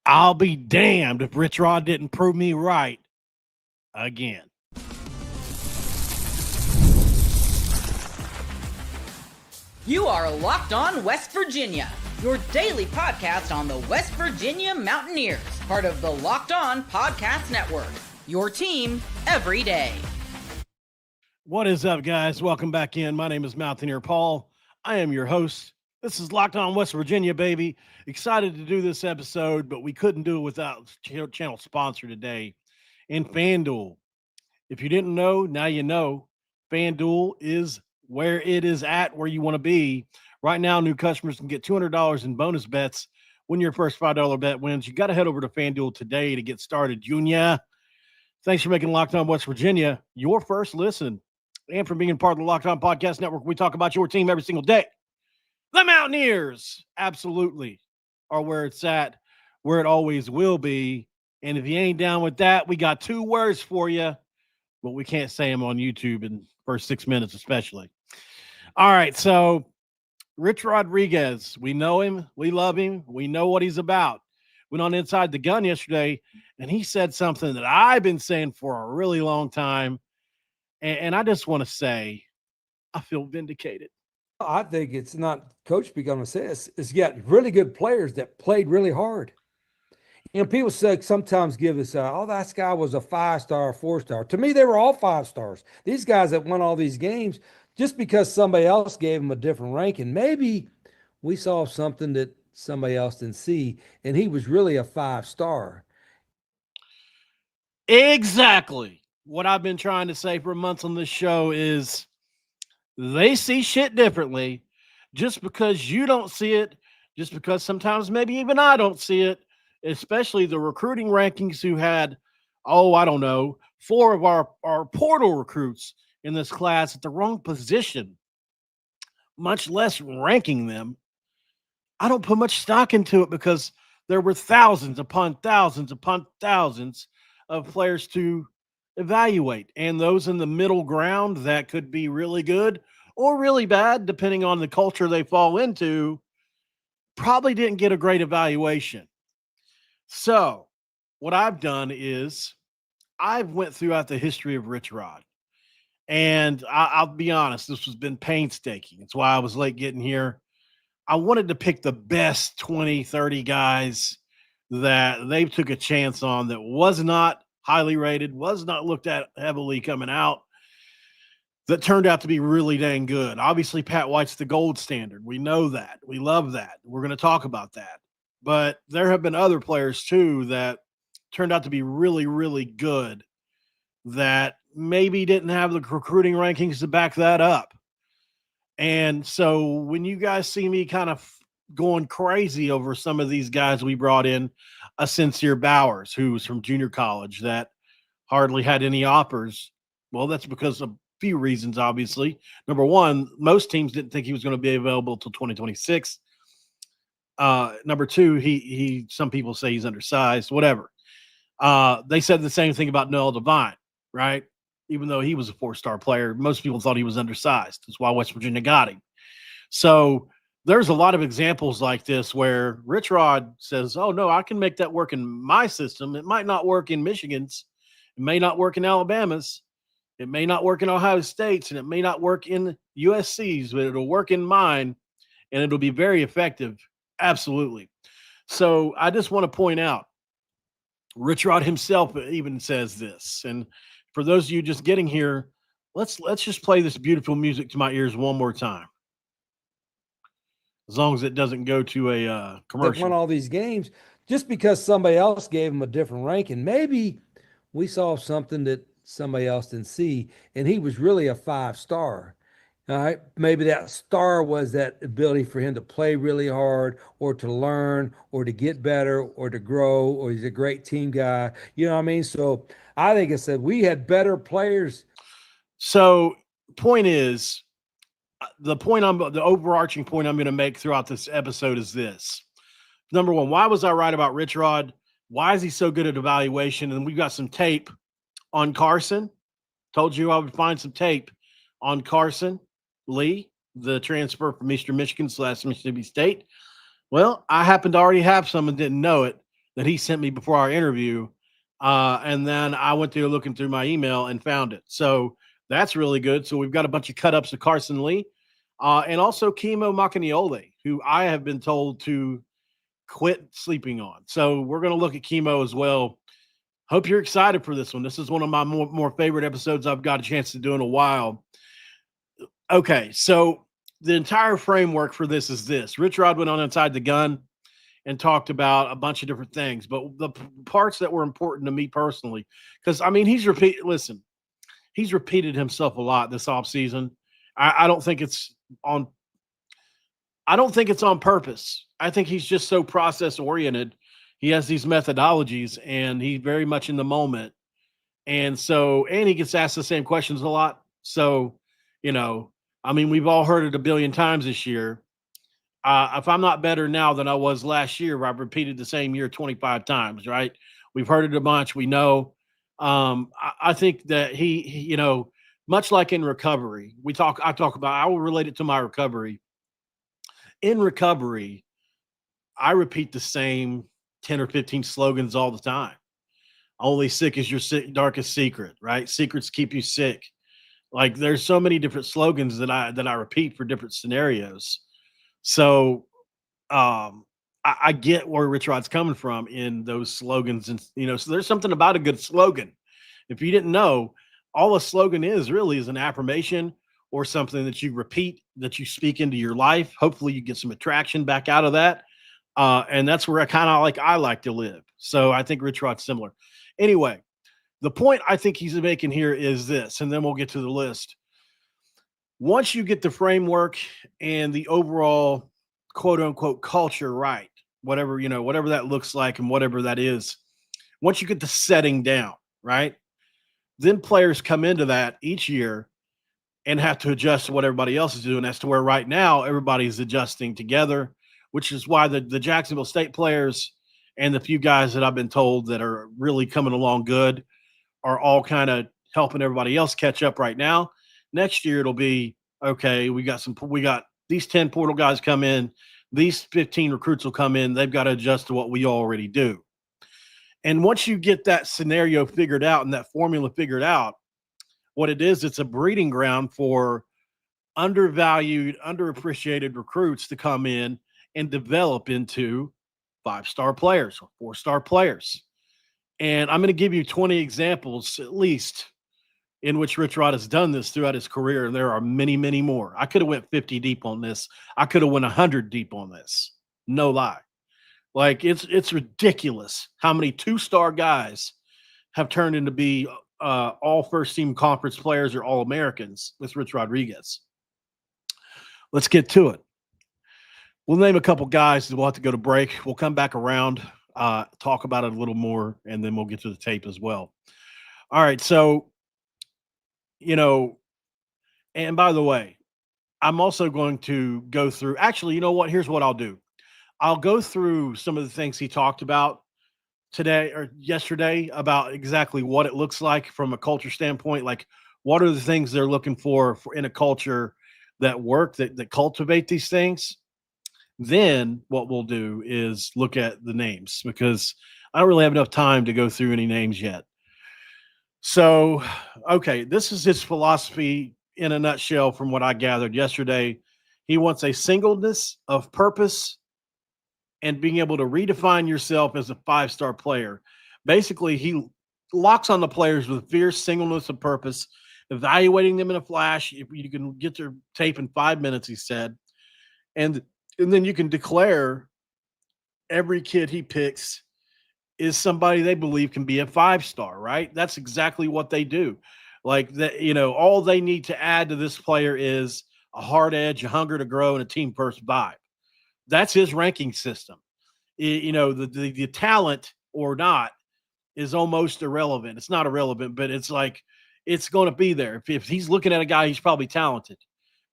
I'll be damned if Richrod didn't prove me right again. You are Locked On West Virginia, your daily podcast on the West Virginia Mountaineers, part of the Locked On Podcast Network, your team every day. What is up, guys? Welcome back in. My name is Mountaineer Paul. I am your host. This is Locked On West Virginia, baby. Excited to do this episode, but we couldn't do it without channel sponsor today in FanDuel. If you didn't know, now you know. FanDuel is where it is at, where you want to be. Right now, new customers can get $200 in bonus bets when your first $5 bet wins. You got to head over to FanDuel today to get started, Junior. Thanks for making Locked On West Virginia your first listen. And for being part of the Locked On Podcast Network, we talk about your team every single day. The Mountaineers, absolutely, are where it's at, where it always will be. And if you ain't down with that, we got two words for you, but we can't say them on YouTube in the first 6 minutes especially. All right, so Rich Rodriguez, we know him, we love him, we know what he's about. Went on Inside the Gun yesterday, and he said something that I've been saying for a really long time, and I just want to say I feel vindicated. I think it's not coach speak. I'm going to say it's got really good players that played really hard. You know, people say sometimes give us, oh, that guy was a 5-star, 4-star. To me, they were all 5 stars. These guys that won all these games, just because somebody else gave them a different ranking, maybe we saw something that somebody else didn't see, and he was really a 5-star. Exactly. What I've been trying to say for months on this show is they see shit differently. Just because you don't see it, just because sometimes maybe even I don't see it, especially the recruiting rankings who had, I don't know, 4 of our portal recruits in this class at the wrong position, much less ranking them. I don't put much stock into it because there were thousands upon thousands upon thousands of players to evaluate, and those in the middle ground that could be really good or really bad depending on the culture they fall into probably didn't get a great evaluation. So what I've done is I've went throughout the history of Richrod, and I'll be honest, this has been painstaking. It's why I was late getting here. I wanted to pick the best 20, 30 guys that they took a chance on that was not highly rated, was not looked at heavily coming out, that turned out to be really dang good. Obviously, Pat White's the gold standard. We know that. We love that. We're going to talk about that. But there have been other players, too, that turned out to be really, really good that maybe didn't have the recruiting rankings to back that up. And so when you guys see me kind of going crazy over some of these guys we brought in, a Sincere Bowers, who was from junior college that hardly had any offers. Well, that's because of a few reasons, obviously. Number one, most teams didn't think he was going to be available until 2026. Number two, he some people say he's undersized, whatever. They said the same thing about Noel Devine, right? Even though he was a 4-star player, most people thought he was undersized. That's why West Virginia got him. So there's a lot of examples like this where Richrod says, oh, no, I can make that work in my system. It might not work in Michigan's. It may not work in Alabama's. It may not work in Ohio State's, and it may not work in USC's, but it'll work in mine, and it'll be very effective. Absolutely. So I just want to point out, Richrod himself even says this. And for those of you just getting here, let's just play this beautiful music to my ears one more time. As long as it doesn't go to a commercial. That won all these games, just because somebody else gave them a different ranking, maybe we saw something that somebody else didn't see, and he was really a 5-star. All right, maybe that star was that ability for him to play really hard, or to learn, or to get better, or to grow, or he's a great team guy. You know what I mean? So I think I said we had better players. So point is, the overarching point I'm going to make throughout this episode is this. Number one, why was I right about Richrod? Why is he so good at evaluation? And we've got some tape on Carson. Told you I would find some tape on Carson Lee, the transfer from Eastern Michigan / Mississippi State. Well, I happened to already have some and didn't know it. that he sent me before our interview. And then I went through looking through my email and found it. So that's really good. So we've got a bunch of cut ups of Carson Lee and also Kimo Makaneole, who I have been told to quit sleeping on. So we're going to look at Kimo as well. Hope you're excited for this one. This is one of my more favorite episodes I've got a chance to do in a while. Okay, so the entire framework for this is this. Richrod went on inside the gun and talked about a bunch of different things, but the parts that were important to me personally, because I mean, he's repeated himself a lot this offseason. I don't think it's on purpose. I think he's just so process oriented. He has these methodologies and he's very much in the moment. And he gets asked the same questions a lot. So, I mean, we've all heard it a billion times this year. If I'm not better now than I was last year, I've repeated the same year 25 times, right? We've heard it a bunch. We know. I think that he, much like in recovery, I will relate it to my recovery. In recovery, I repeat the same 10 or 15 slogans all the time. Only sick is your darkest secret, right? Secrets keep you sick. Like there's so many different slogans that I repeat for different scenarios. So I get where Richrod's coming from in those slogans. And, so there's something about a good slogan. If you didn't know, all a slogan is really is an affirmation or something that you repeat, that you speak into your life. Hopefully you get some attraction back out of that. And that's where I like to live. So I think Richrod's similar. Anyway, the point I think he's making here is this, and then we'll get to the list. Once you get the framework and the overall quote unquote culture right, whatever that looks like and whatever that is, once you get the setting down, right, then players come into that each year and have to adjust to what everybody else is doing, as to where right now everybody's adjusting together, which is why the Jacksonville State players and the few guys that I've been told that are really coming along good are all kind of helping everybody else catch up right now. Next year, it'll be, okay, we got these 10 portal guys come in, these 15 recruits will come in, they've got to adjust to what we already do. And once you get that scenario figured out and that formula figured out, what it is, it's a breeding ground for undervalued, underappreciated recruits to come in and develop into 5-star players or 4-star players. And I'm going to give you 20 examples at least in which Richrod has done this throughout his career. And there are many, many more. I could have went 50 deep on this. I could have went 100 deep on this. No lie. Like it's ridiculous how many 2-star guys have turned into be all first team conference players or all Americans with Rich Rodriguez. Let's get to it. We'll name a couple guys. We'll have to go to break. We'll come back around, talk about it a little more, and then we'll get to the tape as well. All right. So, and by the way, I'm also going to go through, actually, you know what? Here's what I'll do. I'll go through some of the things he talked about today or yesterday about exactly what it looks like from a culture standpoint. Like, what are the things they're looking for in a culture that work, that cultivate these things? Then what we'll do is look at the names, because I don't really have enough time to go through any names yet. So, okay, this is his philosophy in a nutshell from what I gathered yesterday. He wants a singleness of purpose and being able to redefine yourself as a 5-star player. Basically, he locks on the players with fierce singleness of purpose, evaluating them in a flash. If you can get their tape in 5 minutes, he said. And then you can declare every kid he picks is somebody they believe can be a 5-star, right? That's exactly what they do. Like that, all they need to add to this player is a hard edge, a hunger to grow, and a team first vibe. That's his ranking system. The talent or not is almost irrelevant. It's not irrelevant, but it's like, it's going to be there. If he's looking at a guy, he's probably talented.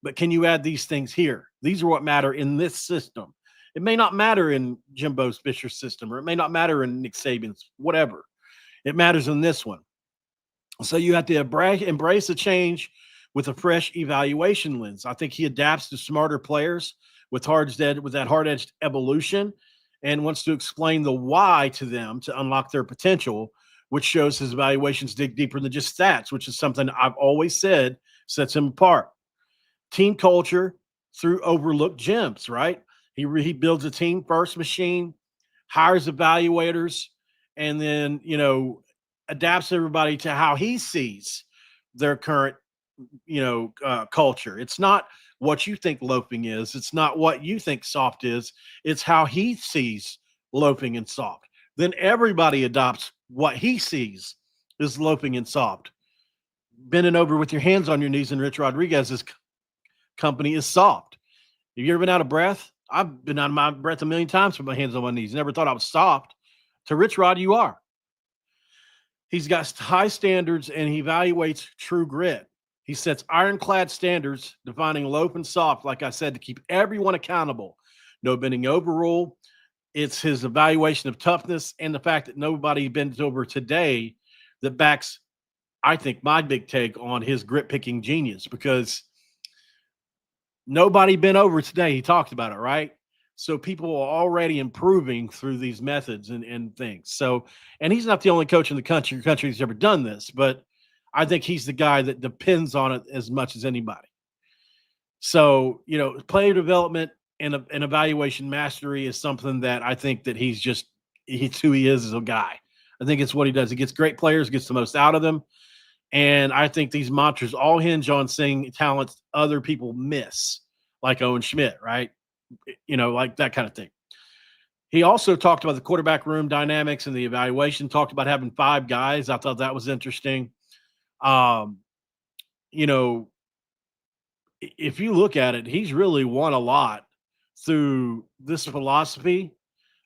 But can you add these things here? These are what matter in this system. It may not matter in Jimbo Fisher's system, or it may not matter in Nick Saban's, whatever. It matters in this one. So you have to embrace a change with a fresh evaluation lens. I think he adapts to smarter players with that hard-edged evolution. and wants to explain the why to them to unlock their potential, which shows his evaluations dig deeper than just stats, which is something I've always said sets him apart. Team culture through overlooked gems, right? He builds a team first machine, hires evaluators, and then, adapts everybody to how he sees their current, culture. It's not what you think loafing is. It's not what you think soft is. It's how he sees loafing and soft. Then everybody adopts what he sees is loafing and soft. Bending over with your hands on your knees in Rich Rodriguez's company is soft. Have you ever been out of breath? I've been out of my breath a million times with my hands on my knees. Never thought I was soft. To Rich Rod, you are. He's got high standards and he evaluates true grit. He sets ironclad standards, defining loaf and soft, like I said, to keep everyone accountable. No bending over rule. It's his evaluation of toughness and the fact that nobody bends over today that backs, I think, my big take on his grit picking genius, because nobody bent over today. He talked about it, right? So people are already improving through these methods and things. So, and he's not the only coach in the country that's ever done this, but I think he's the guy that depends on it as much as anybody. So, player development and evaluation mastery is something that I think that he's who he is as a guy. I think it's what he does. He gets great players, gets the most out of them. And I think these mantras all hinge on seeing talents other people miss, like Owen Schmitt, right? Like that kind of thing. He also talked about the quarterback room dynamics and the evaluation, talked about having 5 guys. I thought that was interesting. If you look at it, he's really won a lot through this philosophy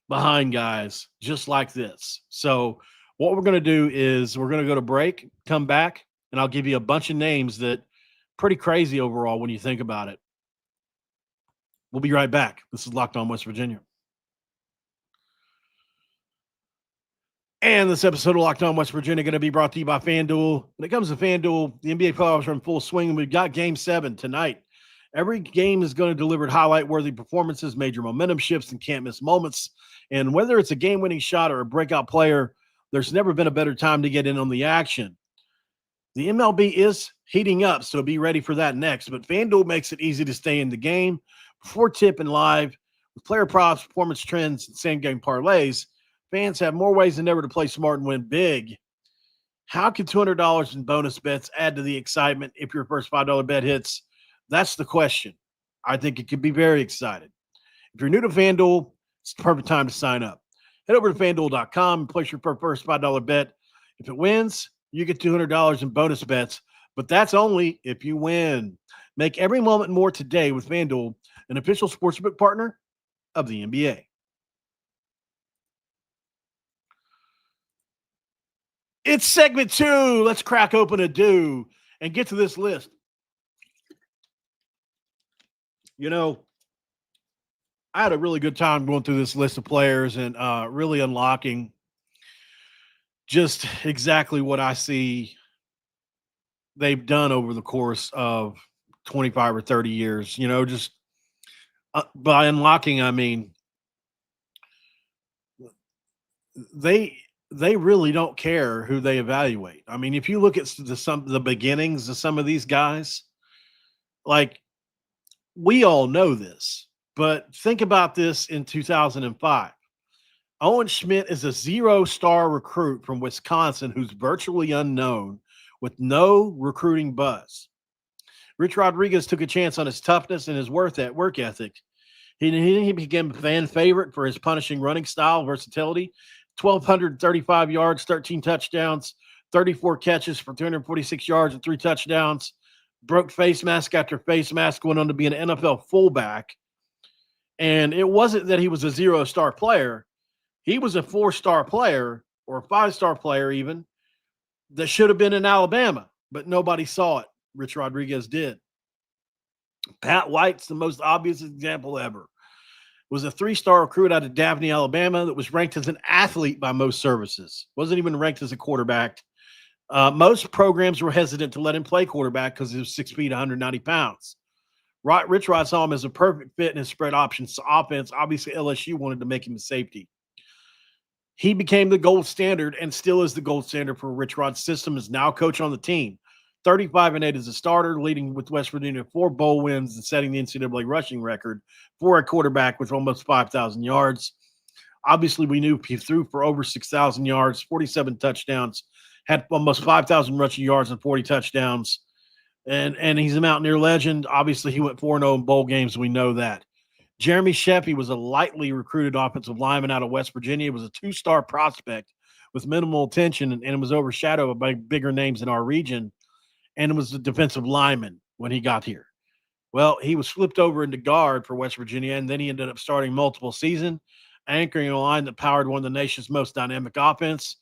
behind guys just like this. So what we're going to do is we're going to go to break, come back, and I'll give you a bunch of names that pretty crazy overall when you think about it. We'll be right back. This is Locked On West Virginia. And this episode of Locked On West Virginia going to be brought to you by FanDuel. When it comes to FanDuel, the NBA playoffs are in full swing, and we've got Game 7 tonight. Every game is going to deliver highlight-worthy performances, major momentum shifts, and can't-miss moments. And whether it's a game-winning shot or a breakout player, there's never been a better time to get in on the action. The MLB is heating up, so be ready for that next. But FanDuel makes it easy to stay in the game before tip and live. With player props, performance trends, and same-game parlays, fans have more ways than ever to play smart and win big. How can $200 in bonus bets add to the excitement if your first $5 bet hits? That's the question. I think it could be very exciting. If you're new to FanDuel, it's the perfect time to sign up. Head over to FanDuel.com and place your first $5 bet. If it wins, you get $200 in bonus bets, but that's only if you win. Make every moment more today with FanDuel, an official sportsbook partner of the NBA. It's segment 2. Let's crack open a do and get to this list. I had a really good time going through this list of players and really unlocking just exactly what I see they've done over the course of 25 or 30 years. Just by unlocking, I mean, they really don't care who they evaluate. I mean, if you look at the beginnings of some of these guys, like, we all know this, but think about this in 2005. Owen Schmitt is a 0-star recruit from Wisconsin who's virtually unknown with no recruiting buzz. Rich Rodriguez took a chance on his toughness and his work ethic. He became a fan favorite for his punishing running style, versatility, 1,235 yards, 13 touchdowns, 34 catches for 246 yards and 3 touchdowns. Broke face mask after face mask, went on to be an NFL fullback. And it wasn't that he was a 0-star player. He was a 4-star player or a 5-star player even that should have been in Alabama, but nobody saw it. Rich Rodriguez did. Pat White's the most obvious example ever. Was a 3-star recruit out of Daphne, Alabama that was ranked as an athlete by most services. Wasn't even ranked as a quarterback. Most programs were hesitant to let him play quarterback because he was 6 feet, 190 pounds. Richrod saw him as a perfect fit in his spread options offense. Obviously, LSU wanted to make him a safety. He became the gold standard and still is the gold standard for Richrod's system, is now coach on the team. 35-8 as a starter, leading with West Virginia 4 bowl wins and setting the NCAA rushing record for a quarterback with almost 5,000 yards. Obviously, we knew he threw for over 6,000 yards, 47 touchdowns, had almost 5,000 rushing yards and 40 touchdowns. And he's a Mountaineer legend. Obviously, he went 4-0 in bowl games. We know that. Jeremy Sheffey was a lightly recruited offensive lineman out of West Virginia. He was a 2-star prospect with minimal attention and was overshadowed by bigger names in our region. And it was a defensive lineman when he got here. Well, he was flipped over into guard for West Virginia, and then he ended up starting multiple seasons, anchoring a line that powered one of the nation's most dynamic offense,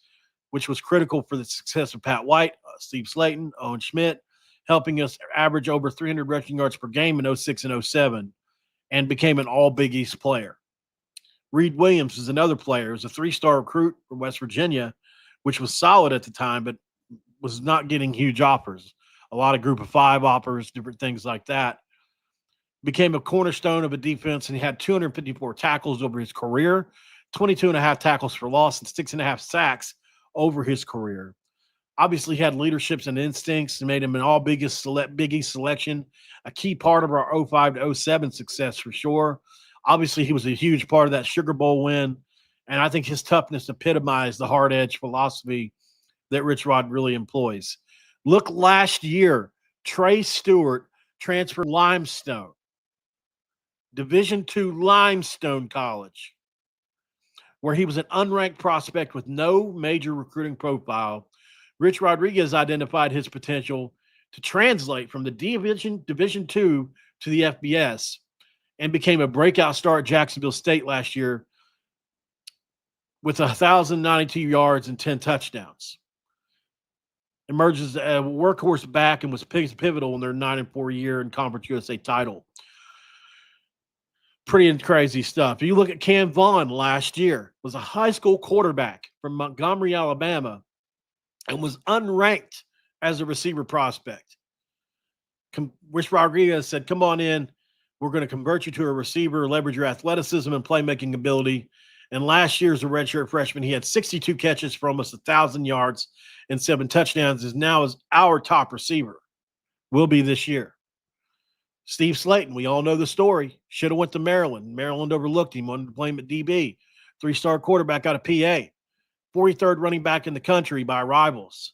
which was critical for the success of Pat White, Steve Slayton, Owen Schmitt, helping us average over 300 rushing yards per game in 06 and 07, and became an all-Big East player. Reed Williams is another player. He was a 3-star recruit from West Virginia, which was solid at the time, but was not getting huge offers. A lot of group of 5 offers, different things like that. Became a cornerstone of a defense, and he had 254 tackles over his career, 22.5 tackles for loss, and 6.5 sacks over his career. Obviously, he had leaderships and instincts and made him an all-Big East selection, a key part of our 05 to 07 success for sure. Obviously, he was a huge part of that Sugar Bowl win, and I think his toughness epitomized the hard-edge philosophy that Richrod really employs. Look, last year, Trey Stewart transferred Limestone, Division II Limestone College, where he was an unranked prospect with no major recruiting profile. Rich Rodriguez identified his potential to translate from the Division II to the FBS and became a breakout star at Jacksonville State last year with 1,092 yards and 10 touchdowns. Emerges a workhorse back and was pivotal in their 9-4 year in Conference USA title. Pretty crazy stuff. You look at Cam Vaughn last year, was a high school quarterback from Montgomery, Alabama, and was unranked as a receiver prospect. Rich Rodriguez said, come on in. We're going to convert you to a receiver, leverage your athleticism and playmaking ability. And last year, as a redshirt freshman, he had 62 catches for almost 1,000 yards and 7 touchdowns. Is now our top receiver. Will be this year. Steve Slayton, we all know the story. Should have went to Maryland. Maryland overlooked him, wanted to play him at DB. 3-star quarterback out of PA. 43rd running back in the country by rivals.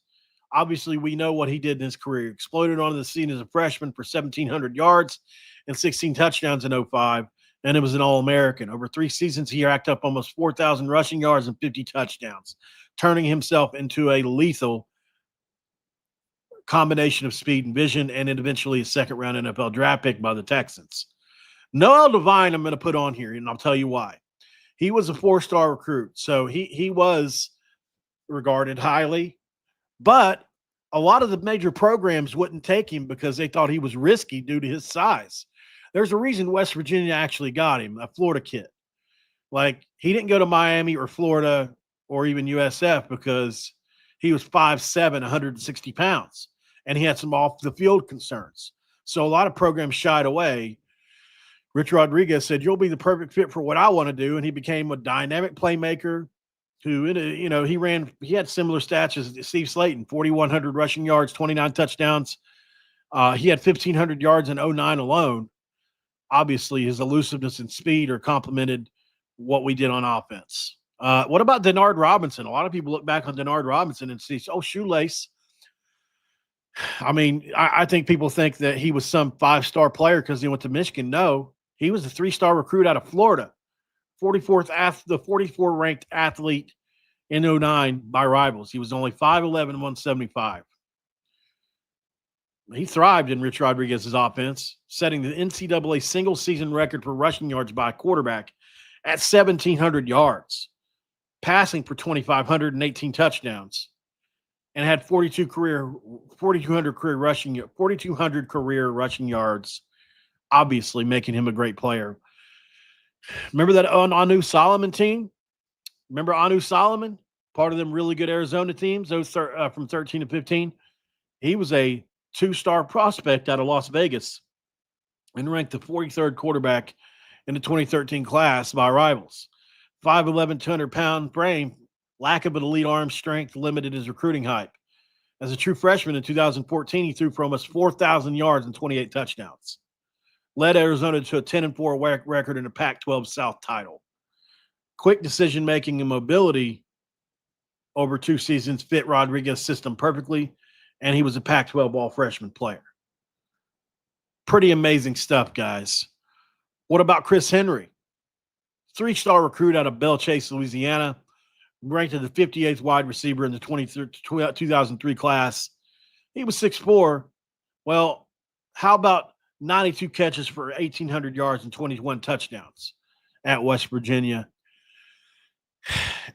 Obviously, we know what he did in his career. Exploded onto the scene as a freshman for 1,700 yards and 16 touchdowns in 05, and it was an All-American. Over 3 seasons, he racked up almost 4,000 rushing yards and 50 touchdowns, turning himself into a lethal combination of speed and vision, and eventually a second-round NFL draft pick by the Texans. Noel Devine I'm going to put on here, and I'll tell you why. He was a 4-star recruit, so he was regarded highly. But a lot of the major programs wouldn't take him because they thought he was risky due to his size. There's a reason West Virginia actually got him, a Florida kid. Like, he didn't go to Miami or Florida or even USF because he was 5'7", 160 pounds, and he had some off-the-field concerns. So a lot of programs shied away. Rich Rodriguez said, you'll be the perfect fit for what I want to do, and he became a dynamic playmaker who, he had similar stats as Steve Slayton, 4,100 rushing yards, 29 touchdowns. He had 1,500 yards in 09 alone. Obviously, his elusiveness and speed are complemented what we did on offense. What about Denard Robinson? A lot of people look back on Denard Robinson and see, shoelace. I mean, I think people think that he was some 5-star player because he went to Michigan. No, he was a 3-star recruit out of Florida, the 44th ranked athlete in 09 by rivals. He was only 5'11", 175. He thrived in Rich Rodriguez's offense, setting the NCAA single-season record for rushing yards by a quarterback at 1,700 yards, passing for 2,518 touchdowns, and had 4,200 career rushing yards, obviously making him a great player. Remember that Anu Solomon team? Remember Anu Solomon? Part of them really good Arizona teams, those from 13 to 15. He was a 2-star prospect out of Las Vegas. and ranked the 43rd quarterback in the 2013 class by rivals. 5'11", 200-pound frame, lack of an elite arm strength limited his recruiting hype. As a true freshman in 2014, he threw for almost 4,000 yards and 28 touchdowns. Led Arizona to a 10-4 record in a Pac-12 South title. Quick decision-making and mobility over 2 seasons fit Rodriguez's system perfectly, and he was a Pac-12 all-freshman player. Pretty amazing stuff, guys. What about Chris Henry? 3-star recruit out of Belle Chase, Louisiana, ranked as the 58th wide receiver in the 2003 class. He was 6'4". Well, how about 92 catches for 1,800 yards and 21 touchdowns at West Virginia?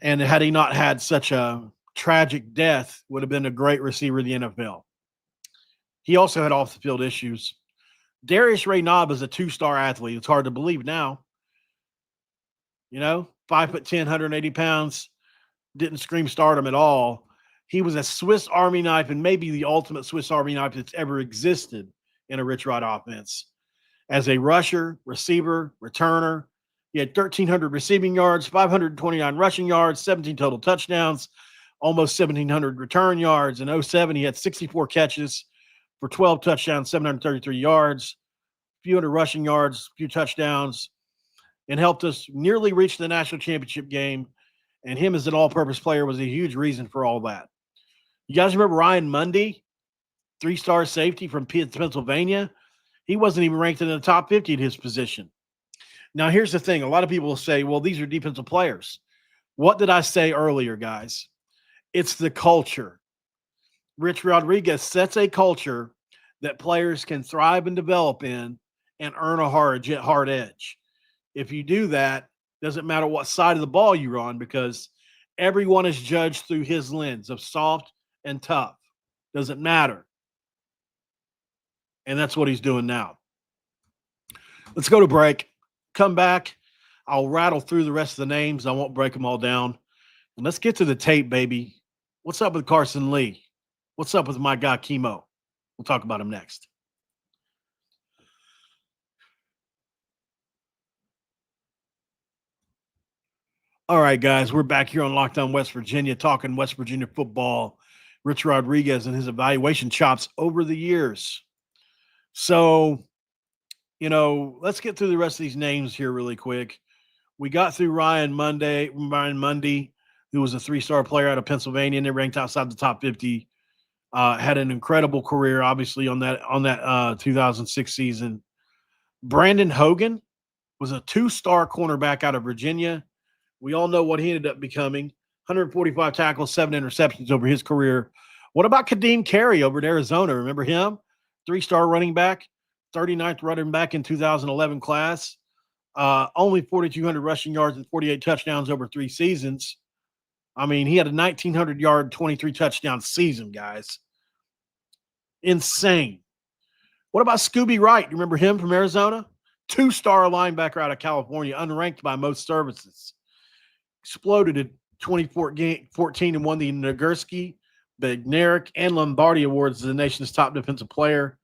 And had he not had such a tragic death, would have been a great receiver in the NFL. He also had off-the-field issues. Darius Ray-Knob is a 2-star athlete. It's hard to believe now. 5'10", 180 pounds. Didn't scream stardom at all. He was a Swiss Army knife, and maybe the ultimate Swiss Army knife that's ever existed in a Richrod offense. As a rusher, receiver, returner, he had 1,300 receiving yards, 529 rushing yards, 17 total touchdowns, almost 1,700 return yards. In 2007, he had 64 catches for 12 touchdowns, 733 yards, a few hundred rushing yards, a few touchdowns, and helped us nearly reach the national championship game. And him as an all-purpose player was a huge reason for all that. You guys remember Ryan Mundy, 3-star safety from Pennsylvania? He wasn't even ranked in the top 50 at his position. Now, here's the thing. A lot of people will say, well, these are defensive players. What did I say earlier, guys? It's the culture. Rich Rodriguez sets a culture that players can thrive and develop in and earn a hard edge. If you do that, doesn't matter what side of the ball you're on, because everyone is judged through his lens of soft and tough. Doesn't matter. And that's what he's doing now. Let's go to break. Come back. I'll rattle through the rest of the names. I won't break them all down. And let's get to the tape, baby. What's up with Carson Lee? What's up with my guy, Kimo? We'll talk about him next. All right, guys, we're back here on Locked On West Virginia, talking West Virginia football. Rich Rodriguez and his evaluation chops over the years. So, let's get through the rest of these names here really quick. We got through Ryan Mundy, who was a 3-star player out of Pennsylvania, and they ranked outside the top 50. Had an incredible career, obviously, on that 2006 season. Brandon Hogan was a 2-star cornerback out of Virginia. We all know what he ended up becoming. 145 tackles, 7 interceptions over his career. What about Kadeem Carey over at Arizona? Remember him? 3-star running back, 39th running back in 2011 class. Only 4,200 rushing yards and 48 touchdowns over 3 seasons. I mean, he had a 1,900-yard, 23 touchdown season, guys. Insane. What about Scooby Wright? You remember him from Arizona? 2-star linebacker out of California, unranked by most services. Exploded at 2014 and won the Nagurski, Bednarik, and Lombardi Awards as the nation's top defensive player.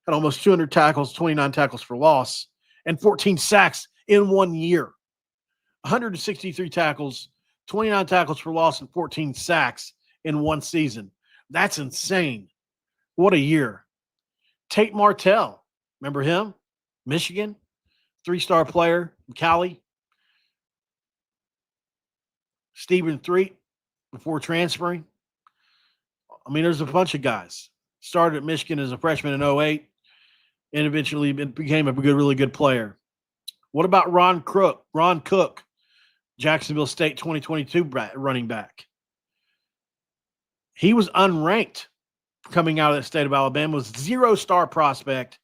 Had almost 200 tackles, 29 tackles for loss, and 14 sacks in 1 year. 163 tackles, 29 tackles for loss, and 14 sacks in 1 season. That's insane. What a year. Tate Martell, remember him? Michigan, 3-star player from Cali. Stephen Threet before transferring. I mean, there's a bunch of guys. Started at Michigan as a freshman in 2008 and eventually became a really good player. What about Ron Cook, Jacksonville State 2022 running back? He was unranked coming out of the state of Alabama, was 0-star prospect,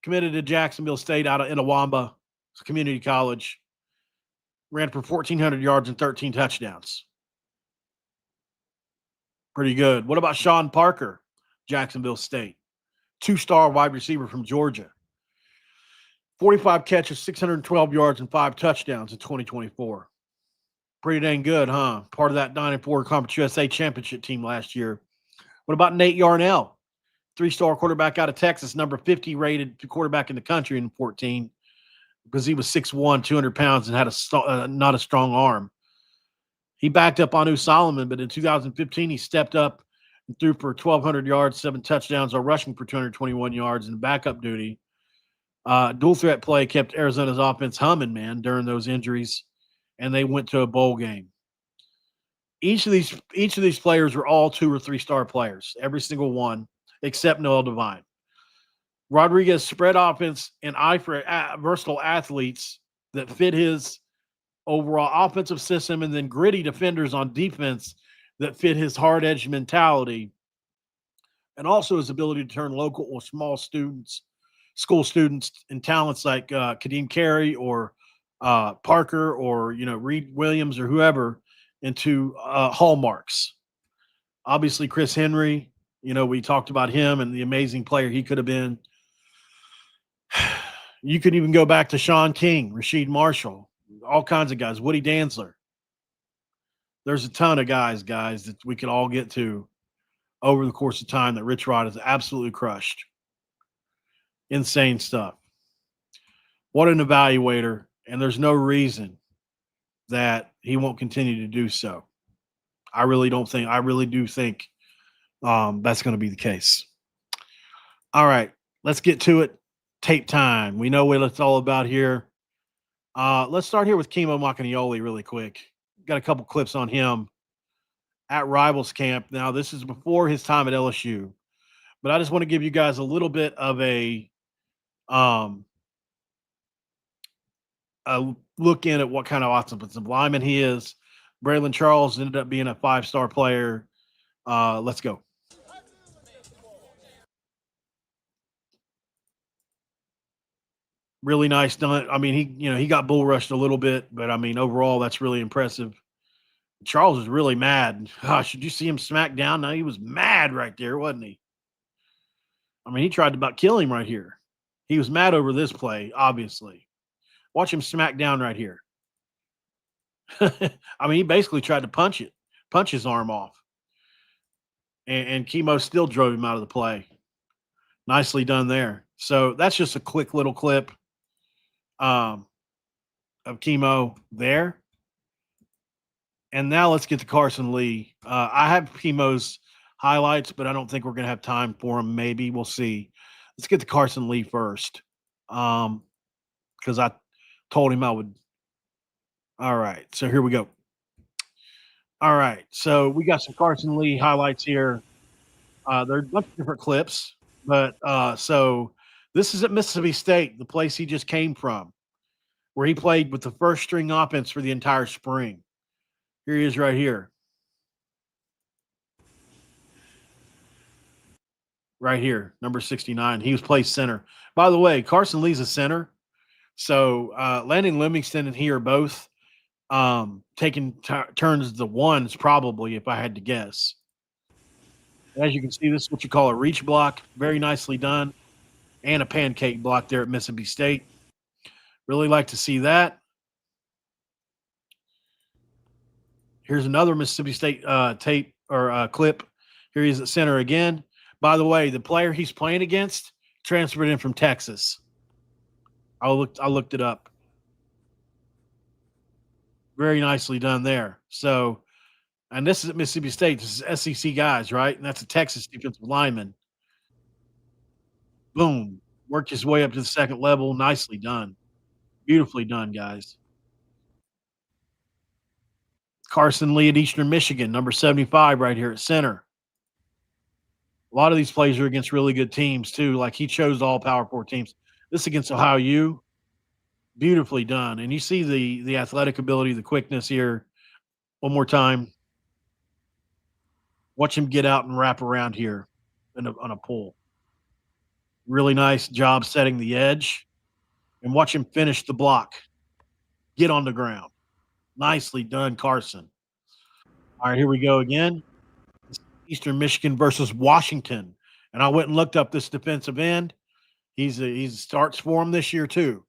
committed to Jacksonville State out of Itawamba Community College. Ran for 1,400 yards and 13 touchdowns. Pretty good. What about Sean Parker, Jacksonville State? 2-star wide receiver from Georgia. 45 catches, 612 yards, and 5 touchdowns in 2024. Pretty dang good, huh? Part of that 9-4 Conference USA championship team last year. What about Nate Yarnell? three-star quarterback out of Texas, number 50 rated quarterback in the country in 14, because he was 6'1", 200 pounds, and had not a strong arm. He backed up Anu Solomon, but in 2015, he stepped up and threw for 1,200 yards, 7 touchdowns, or rushing for 221 yards in backup duty. Dual threat play kept Arizona's offense humming, man, during those injuries, and they went to a bowl game. Each of these players were all 2 or 3 star players, every single one, except Noel Devine. Rodriguez spread offense and eye for versatile athletes that fit his overall offensive system, and then gritty defenders on defense that fit his hard-edged mentality, and also his ability to turn local or small school students and talents like Kadeem Carey or Parker or Reed Williams or whoever into hallmarks. Obviously, Chris Henry, we talked about him and the amazing player he could have been. You could even go back to Sean King, Rasheed Marshall, all kinds of guys, Woody Dantzler. There's a ton of guys that we could all get to over the course of time that Richrod has absolutely crushed. Insane stuff. What an evaluator, and there's no reason that he won't continue to do so. I really do think that's going to be the case. All right, let's get to it. Tape time. We know what it's all about here. Let's start here with Kimo Makaneole really quick. Got a couple clips on him at Rivals Camp. Now, this is before his time at LSU, but I just want to give you guys a little bit of a look in at what kind of offensive lineman he is. Braylon Charles ended up being a 5-star player. Let's go. Really nice done. I mean, he got bull rushed a little bit, but I mean, overall, that's really impressive. Charles was really mad. Gosh, did you see him smack down? Now he was mad right there, wasn't he? I mean, he tried to about kill him right here. He was mad over this play, obviously. Watch him smack down right here. I mean, he basically tried to punch his arm off. And Kimo still drove him out of the play. Nicely done there. So that's just a quick little clip of Kimo there. And now let's get to Carson Lee. I have Kimo's highlights, but I don't think we're going to have time for him. Maybe we'll see. Let's get to Carson Lee first, because I told him I would. All right, so here we go. All right, so we got some Carson Lee highlights here. There are a bunch of different clips, but so this is at Mississippi State, the place he just came from, where he played with the first string offense for the entire spring. Here he is right here. Right here, number 69. He was placed center. By the way, Carson Lee's a center. So Landon Livingston and he are both taking turns the ones, probably, if I had to guess. As you can see, this is what you call a reach block. Very nicely done. And a pancake block there at Mississippi State. Really like to see that. Here's another Mississippi State tape or clip. Here he is at center again. By the way, the player he's playing against transferred in from Texas. I looked it up. Very nicely done there. So, and this is at Mississippi State. This is SEC guys, right? And that's a Texas defensive lineman. Boom. Worked his way up to the second level. Nicely done. Beautifully done, guys. Carson Lee at Eastern Michigan, number 75 right here at center. A lot of these plays are against really good teams, too. Like he chose all Power 4 teams. This against Ohio U. Beautifully done. And you see the athletic ability, the quickness here. One more time. Watch him get out and wrap around here on a pull. Really nice job setting the edge. And watch him finish the block. Get on the ground. Nicely done, Carson. All right, here we go again. Eastern Michigan versus Washington. And I went and looked up this defensive end. He starts for him this year, too.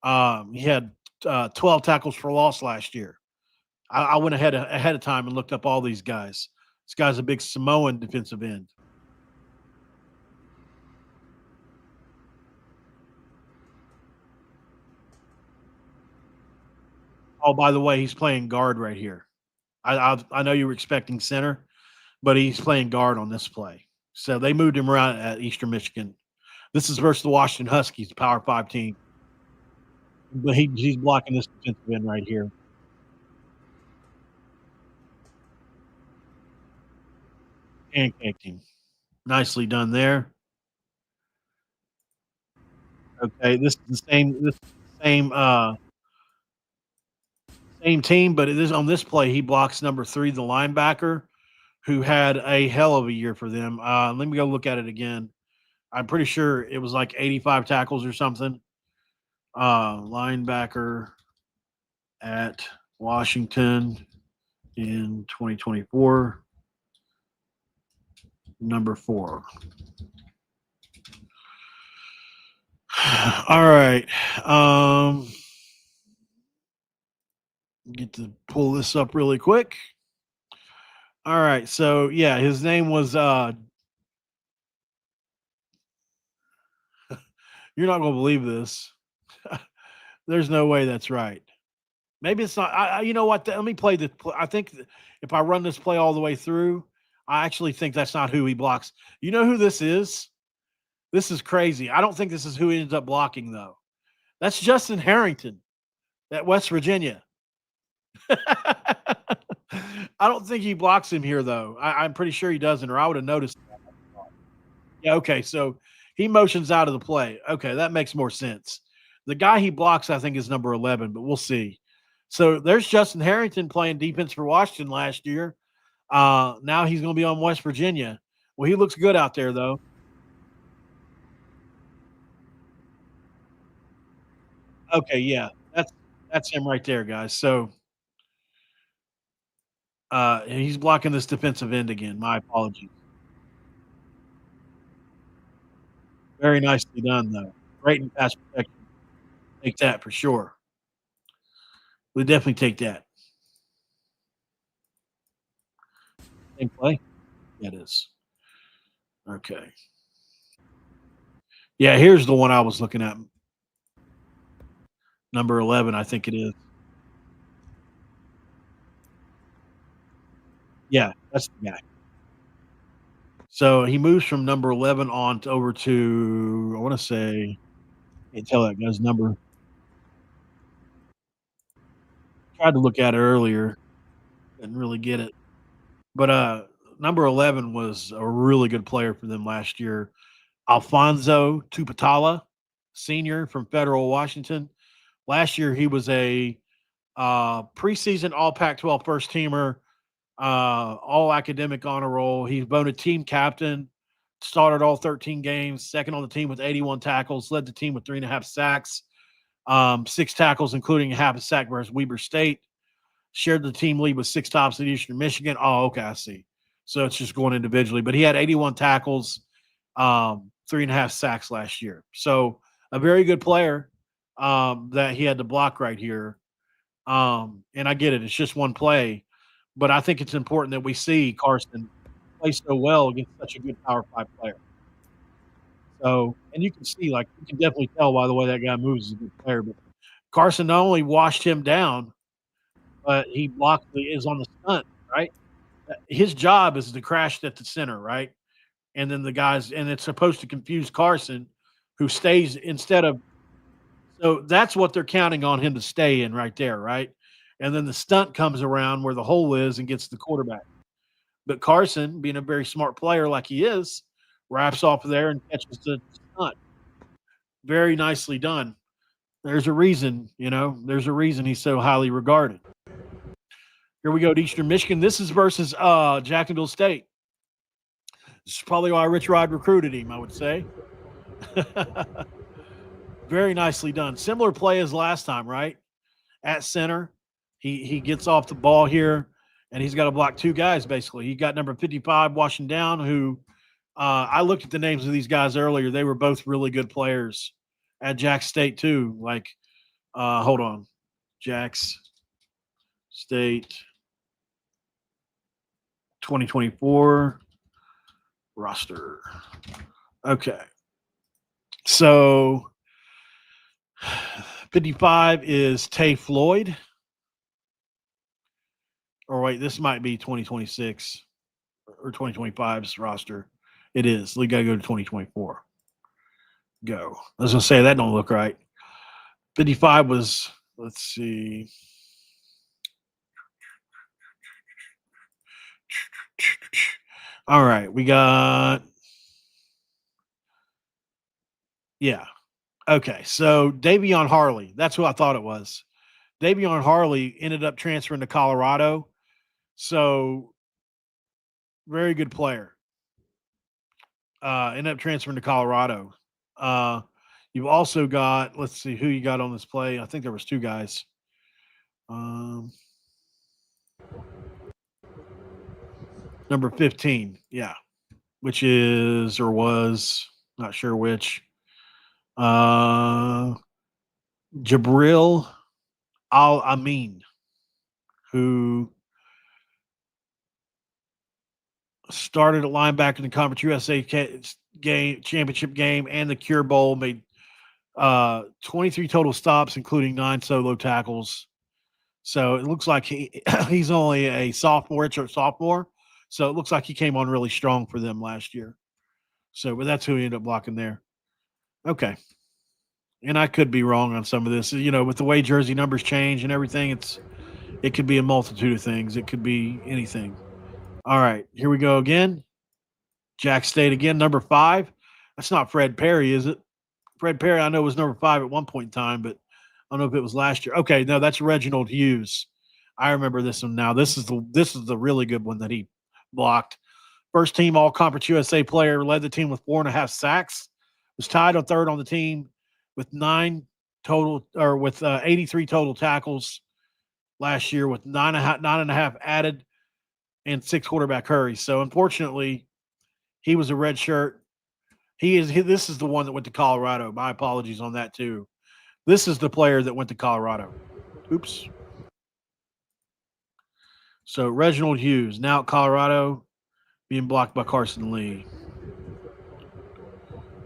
He had 12 tackles for loss last year. I went ahead of time and looked up all these guys. This guy's a big Samoan defensive end. Oh, by the way, he's playing guard right here. I know you were expecting center, but he's playing guard on this play. So they moved him around at Eastern Michigan. This is versus the Washington Huskies, the Power 5 team. But he's blocking this defensive end right here. Pancaked him. Nicely done there. Okay, this is the same team, but it is on this play. He blocks number 3, the linebacker, who had a hell of a year for them. Let me go look at it again. I'm pretty sure it was like 85 tackles or something. Linebacker at Washington in 2024, number 4. All right. Get to pull this up really quick. All right. So, yeah, his name was you're not going to believe this. There's no way that's right. Maybe it's not. You know what? Let me play this. I think if I run this play all the way through, I actually think that's not who he blocks. You know who this is? This is crazy. I don't think this is who he ends up blocking, though. That's Justin Harrington at West Virginia. I don't think he blocks him here, though. I'm pretty sure he doesn't, or I would have noticed that. Yeah, okay. So he motions out of the play. Okay, that makes more sense. The guy he blocks, I think, is number 11, but we'll see. So there's Justin Harrington playing defense for Washington last year. Now he's going to be on West Virginia. Well, he looks good out there, though. Okay, yeah, that's him right there, guys. So he's blocking this defensive end again. My apologies. Very nicely done, though. Great in pass protection. Take that for sure. We definitely take that. Same play? Yeah, it is. Okay. Yeah, here's the one I was looking at. Number 11, I think it is. Yeah, that's the guy. So he moves from number 11 on to over to, I want to say, can't tell that guy's number. Tried to look at it earlier, didn't really get it. But number 11 was a really good player for them last year. Alfonso Tupatala, senior from Federal Washington. Last year, he was a preseason All Pac-12 first teamer, all academic honor roll. He's voted team captain, started all 13 games, second on the team with 81 tackles, led the team with 3.5 sacks, 6 tackles, including a half a sack versus Weber State. Shared the team lead with 6 tops at Eastern Michigan. Oh, okay, I see. So it's just going individually, but he had 81 tackles, 3.5 sacks last year. So a very good player that he had to block right here. And I get it; it's just one play, but I think it's important that we see Carson play so well against such a good Power 5 player. So, and you can see, like, you can definitely tell by the way that guy moves, he's a good player. But Carson not only washed him down, but he blocked is on the stunt, right? His job is to crash at the center, right? And then the guys, and it's supposed to confuse Carson, who stays instead of. So that's what they're counting on him to stay in right there, right? And then the stunt comes around where the hole is and gets the quarterback. But Carson, being a very smart player like he is, wraps off of there and catches the stunt. Very nicely done. There's a reason, there's a reason he's so highly regarded. Here we go to Eastern Michigan. This is versus Jacksonville State. This is probably why Richrod recruited him, I would say. Very nicely done. Similar play as last time, right? At center, he gets off the ball here, and he's got to block 2 guys, basically. He got number 55 washing down, who I looked at the names of these guys earlier. They were both really good players at Jack State, too. Like, hold on. Jack's State 2024 roster. Okay. So 55 is Tay Floyd. or wait, this might be 2026 or 2025's roster. It is. We got to go to 2024. Go. I was going to say, that don't look right. 55 was, let's see. All right, we got, yeah. Okay, so Davion Harley, that's who I thought it was. Davion Harley ended up transferring to Colorado. So, very good player. Ended up transferring to Colorado. You've also got, let's see who you got on this play. I think there was two guys. Number 15, yeah, which is or was, not sure which. Jabril Al-Amin, who started at linebacker in the Conference USA championship game and the Cure Bowl, made 23 total stops, including 9 solo tackles. So it looks like he's only a sophomore. So it looks like he came on really strong for them last year. So, but that's who he ended up blocking there. Okay. And I could be wrong on some of this. You know, with the way jersey numbers change and everything, it could be a multitude of things. It could be anything. All right, here we go again. Jack State again, number 5. That's not Fred Perry, is it? Fred Perry, I know, was number 5 at one point in time, but I don't know if it was last year. Okay, no, that's Reginald Hughes. I remember this one now. This is the really good one that he blocked. First team All-Conference USA player, led the team with 4.5 sacks. Was tied on third on the team with 83 total tackles last year, with 9.5 added and 6 quarterback hurries. So unfortunately, he was a red shirt. This is the one that went to Colorado. My apologies on that too. This is the player that went to Colorado. Oops. So Reginald Hughes, now at Colorado, being blocked by Carson Lee.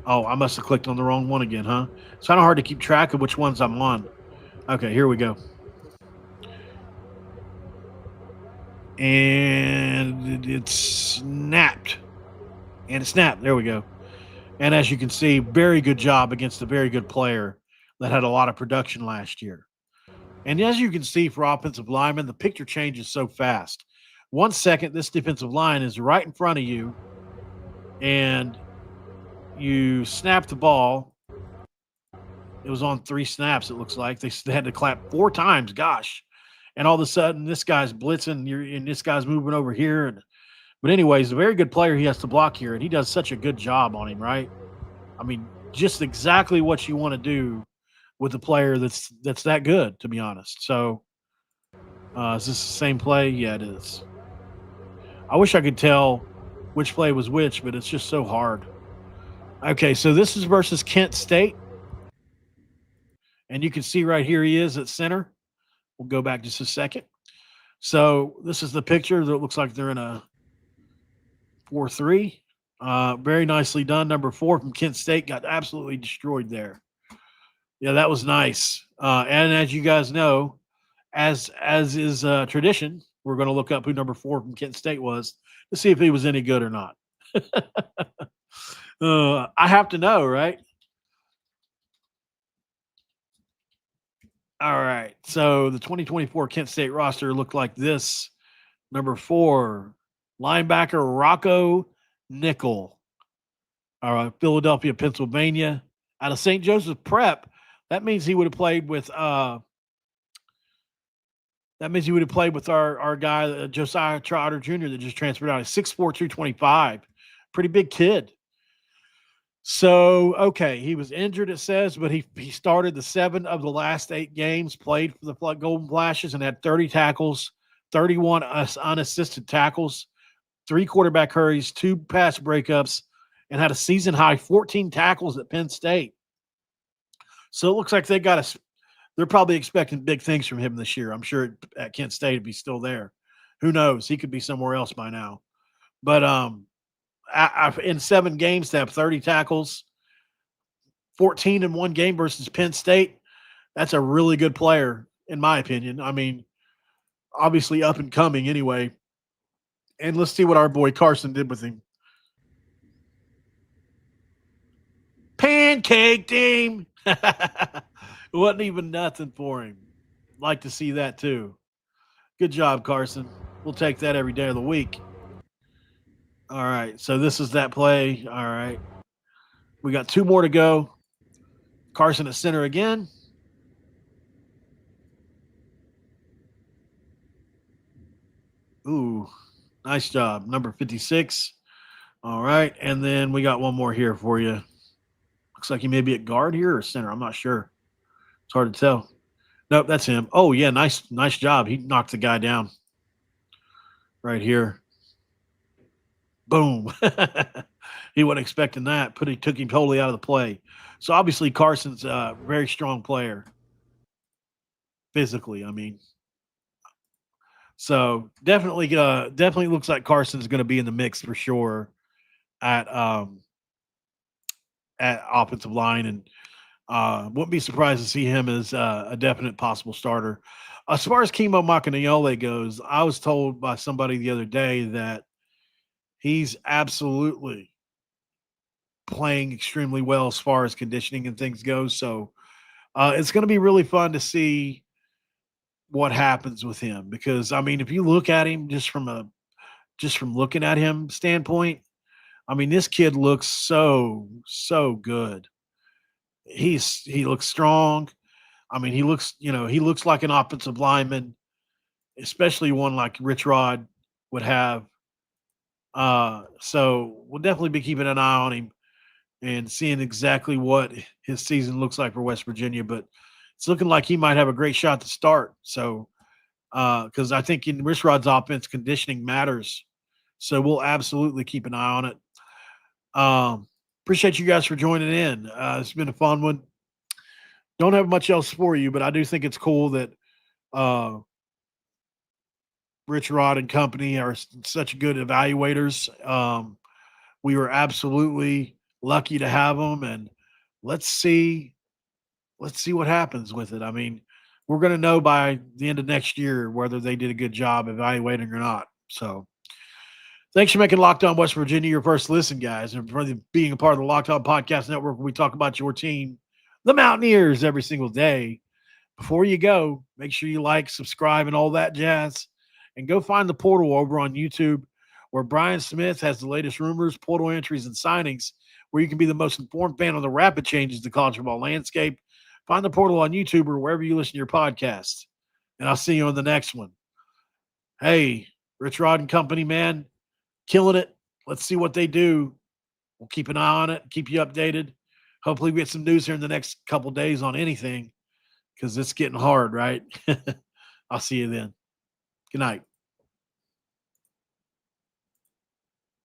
Oh, I must have clicked on the wrong one again, huh? It's kind of hard to keep track of which ones I'm on. Okay, here we go. And it's snapped. And it snapped. There we go. And as you can see, very good job against a very good player that had a lot of production last year. And as you can see for offensive linemen, the picture changes so fast. 1 second, this defensive line is right in front of you, and you snap the ball. It was on 3 snaps, it looks like. They had to clap 4 times, gosh. And all of a sudden, this guy's blitzing, and this guy's moving over here. But anyways, a very good player he has to block here, and he does such a good job on him, right? I mean, just exactly what you want to do with a player that's that good, to be honest. So, is this the same play? Yeah, it is. I wish I could tell which play was which, but it's just so hard. Okay, so this is versus Kent State. And you can see right here he is at center. We'll go back just a second. So this is the picture that looks like they're in a 4-3. Very nicely done. Number 4 from Kent State got absolutely destroyed there. Yeah, that was nice. And as you guys know, as is tradition, we're going to look up who number 4 from Kent State was to see if he was any good or not. I have to know, right? All right. So the 2024 Kent State roster looked like this. Number 4, linebacker Rocco Nickel. All right, Philadelphia, Pennsylvania, out of St. Joseph Prep. That means he would have played with our guy Josiah Trotter Jr. that just transferred out. He's 6'4", 225. Pretty big kid. So, okay, he was injured, it says, but he started the 7 of the last 8 games, played for the Golden Flashes, and had 30 tackles, 31 unassisted tackles, 3 quarterback hurries, 2 pass breakups, and had a season high 14 tackles at Penn State. So it looks like they're probably expecting big things from him this year. I'm sure at Kent State, if he's still there, who knows? He could be somewhere else by now. But in 7 games to have 30 tackles, 14 in one game versus Penn State, that's a really good player, in my opinion. I mean, obviously up and coming anyway. And let's see what our boy Carson did with him. Pancake team. It wasn't even nothing for him. Like to see that too. Good job, Carson. We'll take that every day of the week. All right. So this is that play. All right. We got 2 more to go. Carson at center again. Ooh, nice job. Number 56. All right. And then we got one more here for you. Looks like he may be at guard here or center. I'm not sure. It's hard to tell. Nope, that's him. Oh, yeah. Nice job. He knocked the guy down right here. Boom. He wasn't expecting that. He took him totally out of the play. So obviously Carson's a very strong player. Physically, I mean. So definitely looks like Carson's going to be in the mix for sure at offensive line, and wouldn't be surprised to see him as a definite possible starter. As far as Kimo Makaneole goes, I was told by somebody the other day that he's absolutely playing extremely well as far as conditioning and things go. So it's going to be really fun to see what happens with him, because I mean, if you look at him just from looking at him standpoint, I mean, this kid looks so good. He looks strong. I mean, he looks like an offensive lineman, especially one like Richrod would have. So we'll definitely be keeping an eye on him and seeing exactly what his season looks like for West Virginia. But it's looking like he might have a great shot to start. So, because I think in Richrod's offense, conditioning matters. So we'll absolutely keep an eye on it. Appreciate you guys for joining in. It's been a fun one. Don't have much else for you, but I do think it's cool that Richrod and company are such good evaluators. We were absolutely lucky to have them, and let's see what happens with it. I mean, we're going to know by the end of next year whether they did a good job evaluating or not. So thanks for making Locked On West Virginia your first listen, guys, and for being a part of the Locked On Podcast Network, where we talk about your team, the Mountaineers, every single day. Before you go, make sure you like, subscribe, and all that jazz. And go find the portal over on YouTube, where Brian Smith has the latest rumors, portal entries, and signings, where you can be the most informed fan on the rapid changes to the college football landscape. Find the portal on YouTube or wherever you listen to your podcast. And I'll see you on the next one. Hey, Richrod and company, man, killing it. Let's see what they do. We'll keep an eye on it, keep you updated. Hopefully we get some news here in the next couple days on anything, because it's getting hard, right? I'll see you then. Good night.